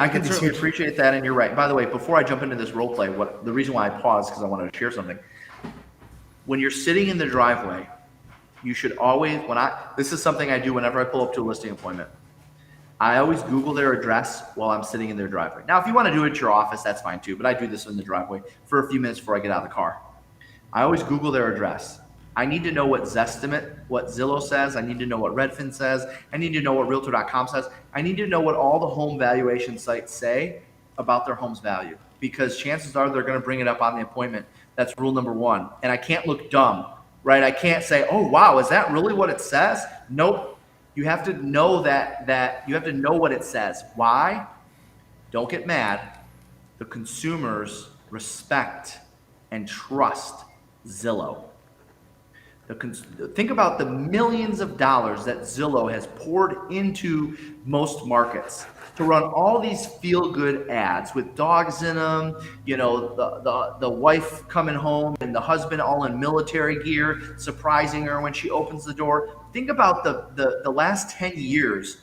can certainly appreciate that, and you're right. By the way, before I jump into this role play, the reason why I paused because I wanted to share something. When you're sitting in the driveway, you should always. This is something I do whenever I pull up to a listing appointment. I always Google their address while I'm sitting in their driveway. Now, if you want to do it at your office, that's fine too. But I do this in the driveway for a few minutes before I get out of the car. I always Google their address. I need to know what Zillow says. I need to know what Redfin says. I need to know what Realtor.com says. I need to know what all the home valuation sites say about their home's value, because chances are they're going to bring it up on the appointment. That's rule number 1. And I can't look dumb, right? I can't say, oh, wow, is that really what it says? Nope. You have to know that you have to know what it says. Why? Don't get mad. The consumers respect and trust Zillow. Think about the millions of dollars that Zillow has poured into most markets to run all these feel-good ads with dogs in them, the wife coming home and the husband all in military gear, surprising her when she opens the door. Think about the last 10 years,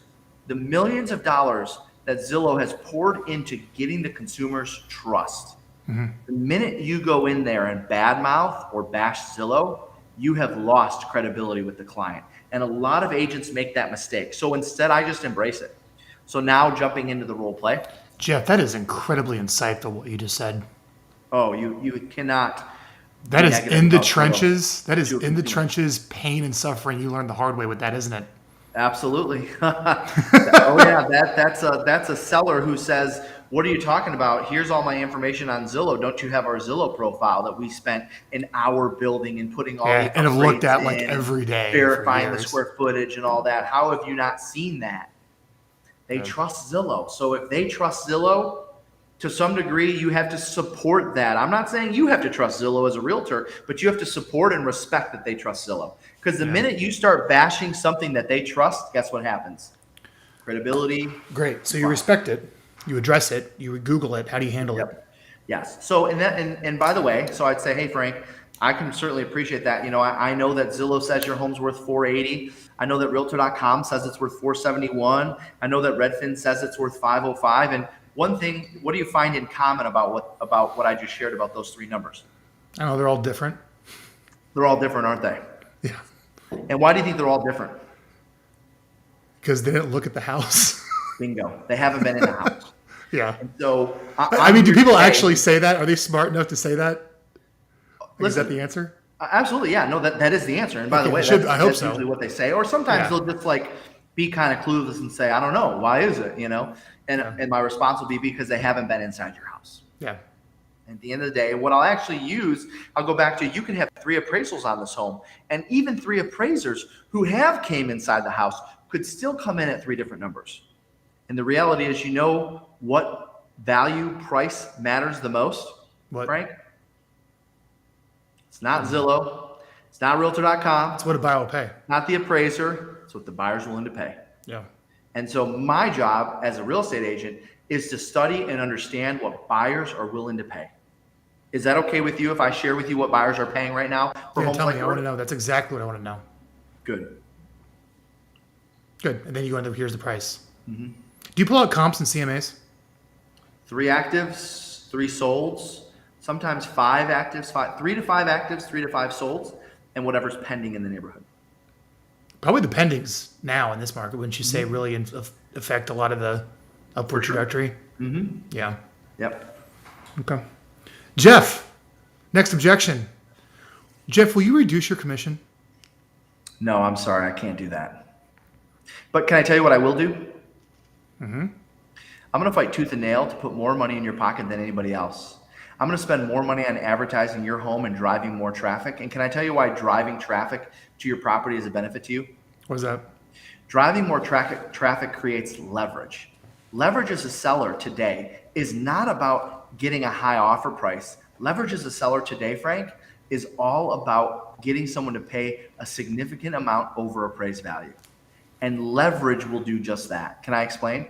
the millions of dollars that Zillow has poured into getting the consumer's trust. The minute you go in there and badmouth or bash Zillow, you have lost credibility with the client. And a lot of agents make that mistake. So instead, I just embrace it. So now jumping into the role play. Jeff, that is incredibly insightful what you just said. Oh, you cannot. That is in the trenches. That is in the trenches, pain and suffering. You learned the hard way with that, isn't it? Absolutely. Oh yeah, that's a seller who says, "What are you talking about? Here's all my information on Zillow. Don't you have our Zillow profile that we spent an hour building and putting all the and have looked at like in, every day, verifying the square footage and all that? How have you not seen that?" They trust Zillow. So if they trust Zillow, to some degree, you have to support that. I'm not saying you have to trust Zillow as a realtor, but you have to support and respect that they trust Zillow. Because the minute you start bashing something that they trust, guess what happens? Credibility. Great. So you respect it, you address it, you Google it. How do you handle it? Yes. So and by the way, so I'd say, hey Frank, I can certainly appreciate that. I know that Zillow says your home's worth $480. I know that Realtor.com says it's worth $471. I know that Redfin says it's worth $505. And one thing, what do you find in common about what I just shared about those three numbers? I know they're all different. They're all different, aren't they? Yeah. And why do you think they're all different? Because they didn't look at the house. Bingo. They haven't been in the house. Yeah. And so I mean, do people actually say that? Are they smart enough to say that? Is that the answer? Absolutely, yeah. No, that is the answer. And by the way, I hope that's so. usually what they say. Or sometimes they'll just be kind of clueless and say, I don't know, why is it? And my response will be because they haven't been inside your house. Yeah. At the end of the day, what I'll actually use, I'll go back to, you can have 3 appraisals on this home, and even 3 appraisers who have came inside the house could still come in at 3 different numbers. And the reality is, what value price matters the most, Frank? It's not Zillow. It's not Realtor.com. It's what a buyer will pay. Not the appraiser. It's what the buyer's willing to pay. Yeah. And so my job as a real estate agent is to study and understand what buyers are willing to pay. Is that okay with you if I share with you what buyers are paying right now for homes? Tell me. I want to know. That's exactly what I want to know. Good. And then you go into here's the price. Mm-hmm. Do you pull out comps and CMAs? 3 actives, 3 solds. Sometimes 5 actives, 3 to 5 actives, 3 to 5 solds, and whatever's pending in the neighborhood. Probably the pendings now in this market, wouldn't you say, really affect a lot of the upward trajectory? Mm-hmm. Yeah. Yep. Okay. Jeff, next objection. Jeff, will you reduce your commission? No, I'm sorry. I can't do that. But can I tell you what I will do? Mm-hmm. I'm going to fight tooth and nail to put more money in your pocket than anybody else. I'm going to spend more money on advertising your home and driving more traffic. And can I tell you why driving traffic to your property is a benefit to you? What is that? Driving more traffic creates leverage. Leverage as a seller today is not about getting a high offer price. Leverage as a seller today, Frank, is all about getting someone to pay a significant amount over appraised value. And leverage will do just that. Can I explain?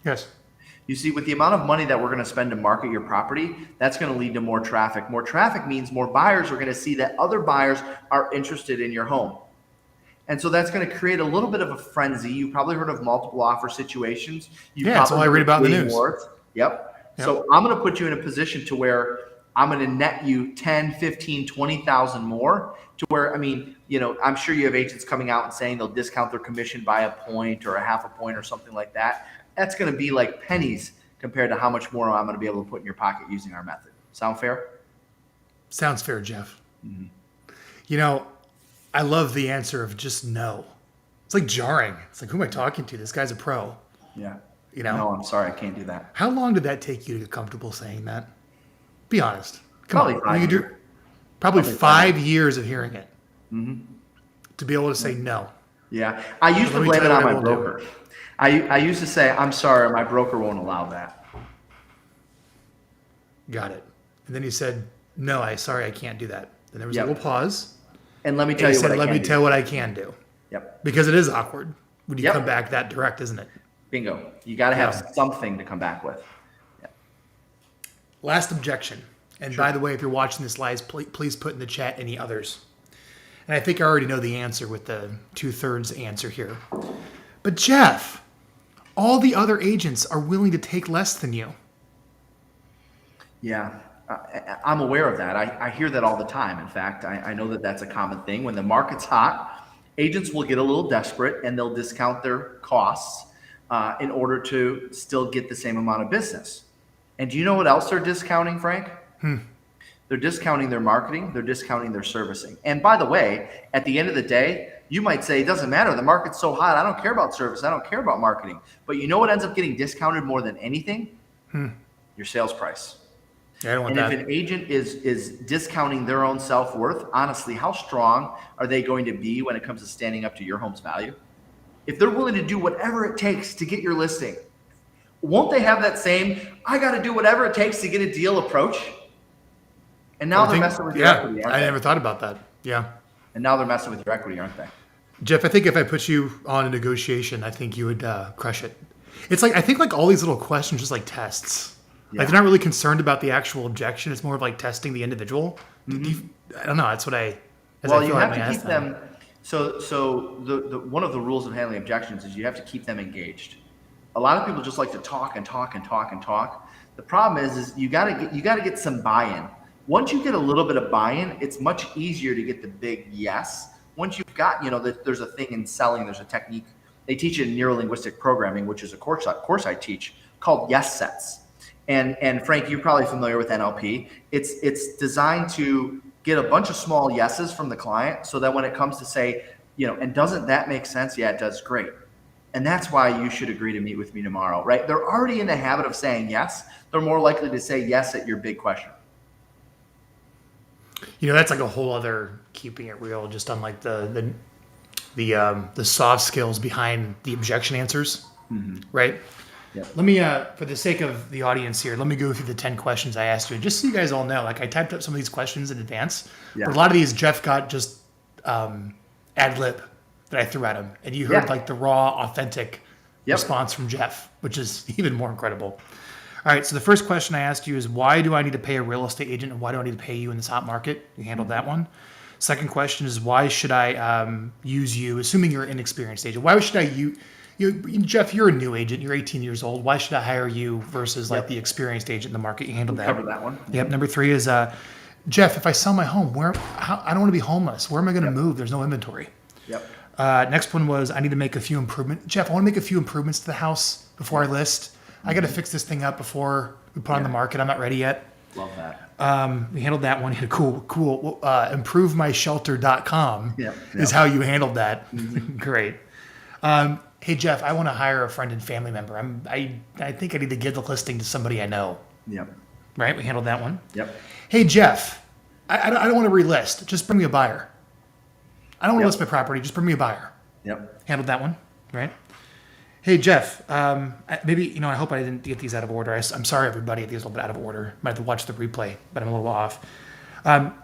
Yes. You see, with the amount of money that we're going to spend to market your property, that's going to lead to more traffic. More traffic means more buyers are going to see that other buyers are interested in your home. And so that's going to create a little bit of a frenzy. You've probably heard of multiple offer situations. That's all I read about in the news. Yep. So I'm going to put you in a position to where I'm going to net you 10, 15, 20,000 more to where, I'm sure you have agents coming out and saying they'll discount their commission by a point or a half a point or something like that. That's going to be like pennies compared to how much more I'm going to be able to put in your pocket using our method. Sound fair? Sounds fair, Jeff. Mm-hmm. I love the answer of just no. It's like jarring. It's like, who am I talking to? This guy's a pro. Yeah. No, I'm sorry. I can't do that. How long did that take you to get comfortable saying that? Be honest. Probably 5 years. Probably 5 years of hearing it. Mm-hmm. To be able to say no. Yeah. I used But to let me blame tell it you on what I my will do. broker. I used to say, I'm sorry, my broker won't allow that. Got it. And then he said, no, sorry, I can't do that. Then there was a Yep. little pause. And let me And tell he you what said, I let can me do. tell what I can do. Yep. Because it is awkward when you Yep. come back that direct, isn't it? Bingo. You got to have Yeah. something to come back with. Last objection. And Sure. by the way, if you're watching this live, please put in the chat any others. And I think I already know the answer with the 2/3 answer here. But Jeff, all the other agents are willing to take less than you. Yeah, I'm aware of that. I hear that all the time. In fact, I know that that's a common thing. When the market's hot, agents will get a little desperate and they'll discount their costs in order to still get the same amount of business. And do you know what else they're discounting, Frank? They're discounting their marketing. They're discounting their servicing. And by the way, at the end of the day, you might say, it doesn't matter. The market's so hot. I don't care about service. I don't care about marketing. But you know what ends up getting discounted more than anything? Your sales price. Yeah, I don't want And that. if an agent is discounting their own self-worth, honestly, how strong are they going to be when it comes to standing up to your home's value? If they're willing to do whatever it takes to get your listing, won't they have that same, I got to do whatever it takes to get a deal approach? And now they're messing with your equity, aren't I they? never thought about that. Yeah. And now they're messing with your equity, aren't they? Jeff, I think if I put you on a negotiation, I think you would crush it. It's like, I think like all these little questions, just like tests. Yeah. Like they're not really concerned about the actual objection. It's more of like testing the individual. I don't know. That's what I, Well, you like have when I to ask keep them. So the one of the rules of handling objections is you have to keep them engaged. A lot of people just like to talk and talk and talk and talk. The problem is you got to get some buy-in. Once you get a little bit of buy-in, it's much easier to get the big yes. Once you've got, there's a thing in selling. There's a technique they teach in neuro-linguistic programming, which is a course I teach called yes sets. And Frank, you're probably familiar with NLP. It's designed to get a bunch of small yeses from the client so that when it comes to say, and doesn't that make sense? Yeah, it does. Great. And that's why you should agree to meet with me tomorrow, right? They're already in the habit of saying yes. They're more likely to say yes at your big question. That's like a whole other keeping it real, just on like the soft skills behind the objection answers, right? Yep. Let me, for the sake of the audience here, let me go through the 10 questions I asked you, just so you guys all know. Like I typed up some of these questions in advance, Yeah. but a lot of these Jeff got just ad lib that I threw at him, and you heard like the raw, authentic response from Jeff, which is even more incredible. All right, so the first question I asked you is, why do I need to pay a real estate agent, and why do I need to pay you in this hot market? You handled that one. Second question is, why should I use you, assuming you're an inexperienced agent? Why should I use you? Jeff, you're a new agent. You're 18 years old. Why should I hire you versus like the experienced agent in the market? You handled that. Cover that one. Yep. Number 3 is, Jeff, if I sell my home, I don't want to be homeless. Where am I going to move? There's no inventory. Yep. Next one was, I need to make a few improvements. Jeff, I want to make a few improvements to the house before I list. I got to fix this thing up before we put it on the market. I'm not ready yet. Love that. We handled that one. Cool. ImproveMyShelter.com is how you handled that. Great. Hey, Jeff, I want to hire a friend and family member. I think I need to give the listing to somebody I know. Yep. Right? We handled that one. Yep. Hey, Jeff, I don't want to relist. Just bring me a buyer. I don't want to list my property. Just bring me a buyer. Yep. Handled that one. Right? Hey, Jeff, maybe, I hope I didn't get these out of order. I'm sorry, everybody, if these are a little bit out of order. Might have to watch the replay, but I'm a little off.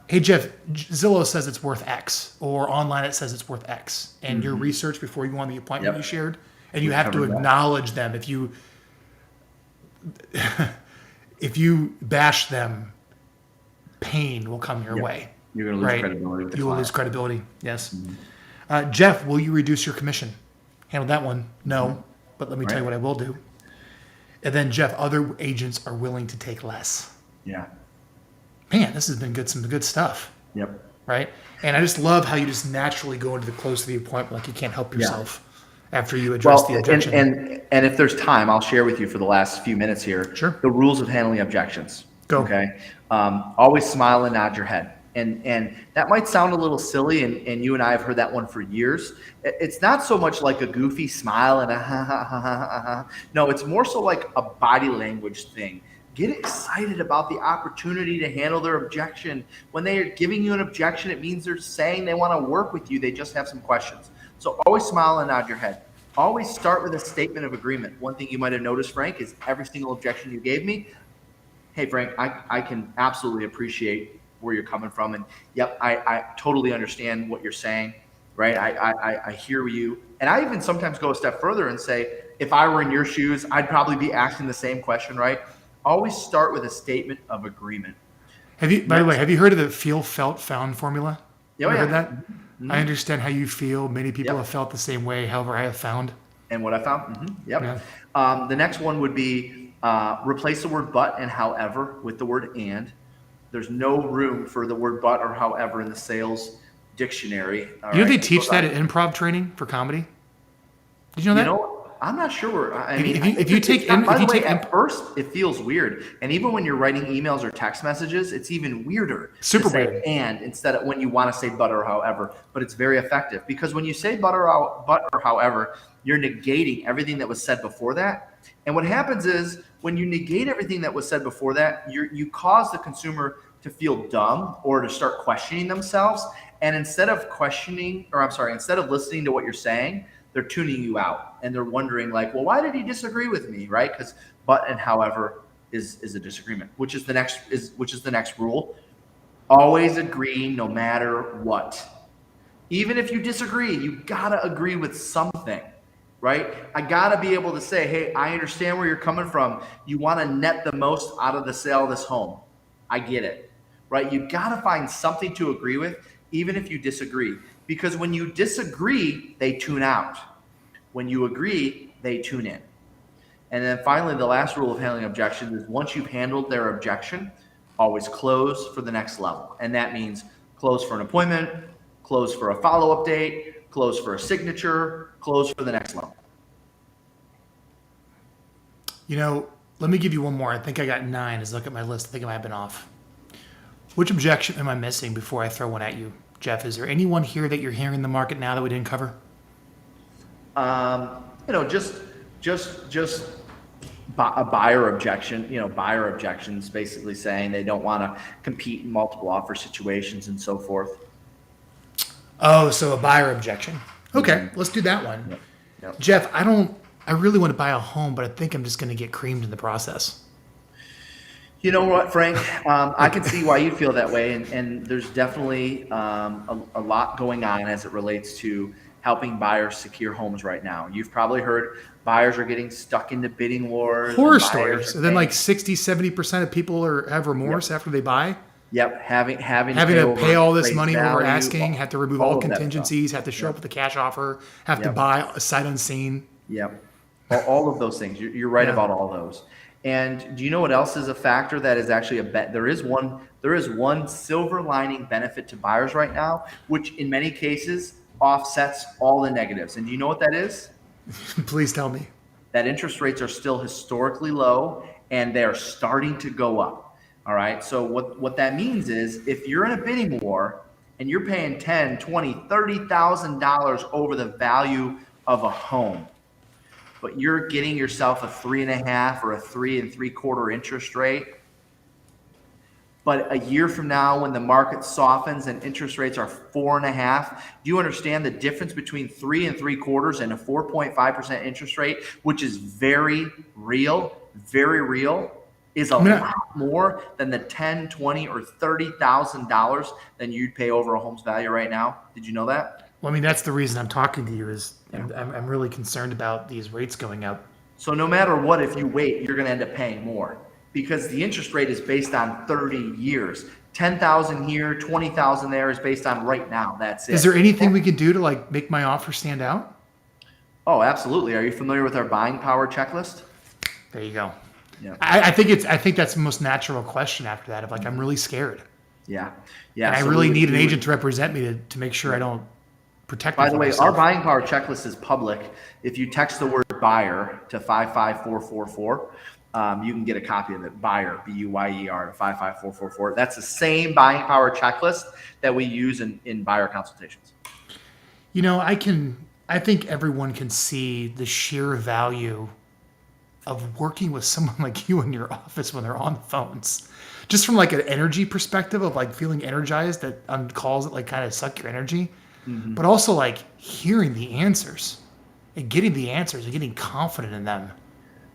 Hey, Jeff, Zillow says it's worth X, or online it says it's worth X. And your research before you go on the appointment you shared, and you have to acknowledge them. If you bash them, pain will come your way. You're going to lose credibility with the You will client. lose credibility, yes. Jeff, will you reduce your commission? Handled that one. No, but let me tell you what I will do. And then, Jeff, other agents are willing to take less. Yeah. Man, this has been good. Some good stuff. Yep. Right? And I just love how you just naturally go into the close of the appointment like you can't help yourself after you address the objection. And if there's time, I'll share with you for the last few minutes here. Sure. The rules of handling objections. Go. Okay. Always smile and nod your head. And that might sound a little silly, and you and I have heard that one for years. It's not so much like a goofy smile and a ha ha ha ha ha. No, it's more so like a body language thing. Get excited about the opportunity to handle their objection. When they are giving you an objection, it means they're saying they want to work with you. They just have some questions. So always smile and nod your head. Always start with a statement of agreement. One thing you might have noticed, Frank, is every single objection you gave me, hey, Frank, I can absolutely appreciate where you're coming from. And yep, I totally understand what you're saying, right? I hear you. And I even sometimes go a step further and say, if I were in your shoes, I'd probably be asking the same question, right? Always start with a statement of agreement. By the way, have you heard of the feel, felt, found formula? Oh, Ever yeah. heard that? I understand how you feel. Many people Yep. have felt the same way. However, I have found. And what I found? Yep. Yeah. The next one would be replace the word but and however with the word and. There's no room for the word but or however in the sales dictionary. You know they teach that at improv training for comedy? Did you know that? You know, I'm not sure. I mean, at first it feels weird, and even when you're writing emails or text messages, it's even weirder. Super to say weird. And instead of when you want to say but or however, but it's very effective because when you say but or however, you're negating everything that was said before that. And what happens is when you negate everything that was said before that, you cause the consumer to feel dumb or to start questioning themselves. And instead of listening to what you're saying, they're tuning you out and they're wondering like, well, why did he disagree with me? Right? Because but and however is a disagreement, which is the next rule. Always agree no matter what. Even if you disagree, you gotta agree with something, right? I gotta be able to say, hey, I understand where you're coming from. You want to net the most out of the sale of this home. I get it, right? You gotta find something to agree with, even if you disagree. Because when you disagree, they tune out. When you agree, they tune in. And then finally, the last rule of handling objections is once you've handled their objection, always close for the next level. And that means close for an appointment, close for a follow-up date, close for a signature, close for the next level. You know, let me give you one more. I think I got 9 as I look at my list. I think I might have been off. Which objection am I missing before I throw one at you? Jeff, is there anyone here that you're hearing in the market now that we didn't cover? Just a buyer objection. Buyer objections, basically saying they don't want to compete in multiple offer situations and so forth. Oh, so a buyer objection. Okay, let's do that one. Yep. Jeff, I really want to buy a home, but I think I'm just going to get creamed in the process. You know what, Frank? I can see why you feel that way, and there's definitely a lot going on as it relates to helping buyers secure homes right now. You've probably heard buyers are getting stuck into bidding wars. Horror stories. And then like 60-70% of people have remorse after they buy. Yep, having to pay all this money value, over asking, have to remove all contingencies, have to show up with a cash offer, have to buy a sight unseen. Yep, all of those things. You're right about all those. And do you know what else is a factor that is actually a bet? There is one silver lining benefit to buyers right now, which in many cases offsets all the negatives. And do you know what that is? Please tell me. That interest rates are still historically low and they're starting to go up. All right. So what that means is if you're in a bidding war and you're paying $10,000, $20,000, $30,000 over the value of a home, but you're getting yourself a 3.5 or a 3 3/4 interest rate. But a year from now, when the market softens and interest rates are 4.5, do you understand the difference between 3 3/4 and a 4.5% interest rate, which is very real, is a lot more than the $10,000, $20,000, or $30,000 than you'd pay over a home's value right now? Did you know that? Well, I mean, that's the reason I'm talking to you is I'm really concerned about these rates going up. So no matter what, if you wait, you're going to end up paying more because the interest rate is based on 30 years. 10,000 here, 20,000 there is based on right now. That's it. Is there anything we could do to like make my offer stand out? Oh, absolutely. Are you familiar with our buying power checklist? There you go. Yeah. I think that's the most natural question after that of like, I'm really scared. Yeah. And I really need an agent to represent me to make sure I don't protect By the way, myself. our buying power checklist is public. If you text the word buyer to 55444, you can get a copy of it. Buyer, BUYER to 55444. That's the same buying power checklist that we use in buyer consultations. You know, I think everyone can see the sheer value of working with someone like you in your office when they're on the phones. Just from like an energy perspective of like feeling energized that on calls that like kind of suck your energy. but also like hearing the answers and getting the answers and getting confident in them.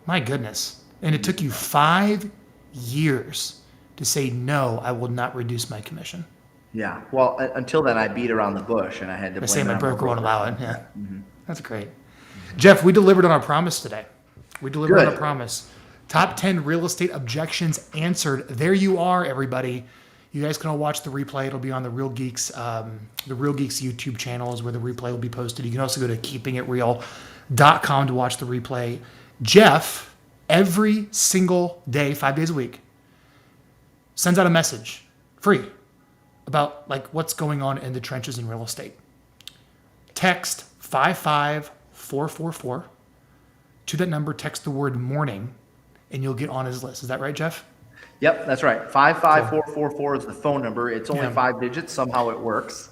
My goodness. And it took you 5 years to say, no, I will not reduce my commission. Yeah. Well, until then, I beat around the bush, and I had to. I say my broker won't allow it. Yeah. That's great. Jeff, we delivered on our promise today. We delivered on our promise. Top 10 real estate objections answered. There you are, everybody. You guys can all watch the replay. It'll be on the Real Geeks YouTube channel is where the replay will be posted. You can also go to keepingitreal.com to watch the replay. Jeff, every single day, 5 days a week, sends out a message, free, about like what's going on in the trenches in real estate. Text 55444. To that number, text the word morning, and you'll get on his list. Is that right, Jeff? Yep, that's right. 55444 is the phone number. It's only 5 digits. Somehow it works.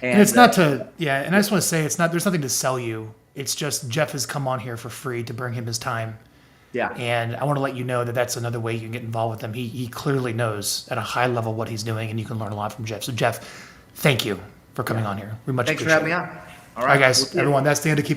And it's not to, and I just want to say there's nothing to sell you. It's just Jeff has come on here for free to bring him his time. Yeah. And I want to let you know that that's another way you can get involved with him. He clearly knows at a high level what he's doing, and you can learn a lot from Jeff. So, Jeff, thank you for coming on here. We much appreciate it. Thanks for having me on. All right, guys, everyone, that's the end of Keeping